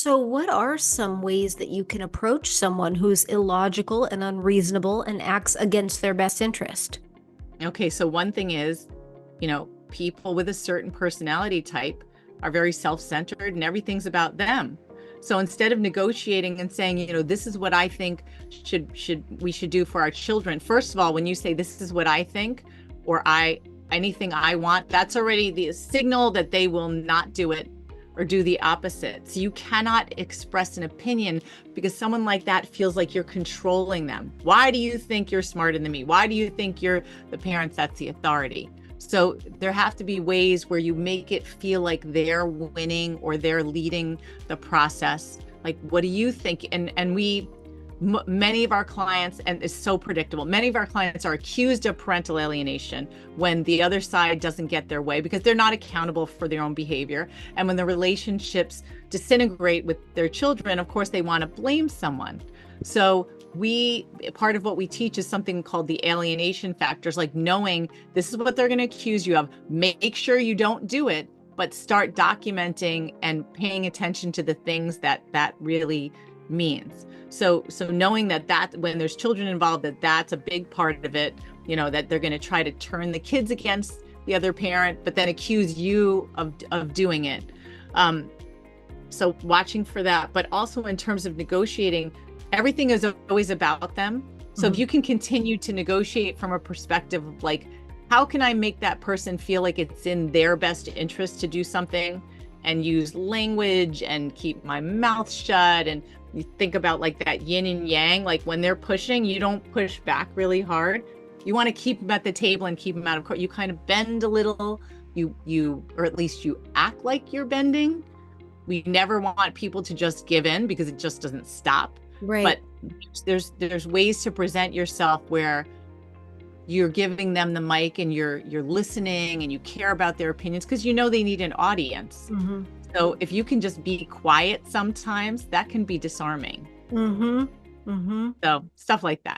So, what are some ways that you can approach someone who's illogical and unreasonable and acts against their best interest? Okay, so one thing is, people with a certain personality type are very self-centered and everything's about them. So instead of negotiating and saying, this is what I think should do for our children. First of all, when you say this is what I think or I anything I want, that's already the signal that they will not do it or do the opposite. So you cannot express an opinion because someone like that feels like you're controlling them. Why do you think you're smarter than me? Why do you think you're the parents that's the authority? So there have to be ways where you make it feel like they're winning or they're leading the process. Like, what do you think? And many of our clients, and it's so predictable, many of our clients are accused of parental alienation when the other side doesn't get their way because they're not accountable for their own behavior. And when the relationships disintegrate with their children, of course, they want to blame someone. So part of what we teach is something called the alienation factors, like knowing this is what they're going to accuse you of. Make sure you don't do it, but start documenting and paying attention to the things that really means. So knowing that when there's children involved, that's a big part of it, that they're going to try to turn the kids against the other parent, but then accuse you of doing it. So watching for that, but also in terms of negotiating, everything is always about them. So if you can continue to negotiate from a perspective of like, how can I make that person feel like it's in their best interest to do something, and use language and keep my mouth shut. And you think about like that yin and yang, like when they're pushing, you don't push back really hard. You want to keep them at the table and keep them out of court. You kind of bend a little, or at least you act like you're bending. We never want people to just give in because it just doesn't stop. Right. But there's ways to present yourself where you're giving them the mic and you're listening and you care about their opinions because they need an audience. Mm-hmm. So if you can just be quiet sometimes, that can be disarming. Mm-hmm. Mm-hmm. So stuff like that.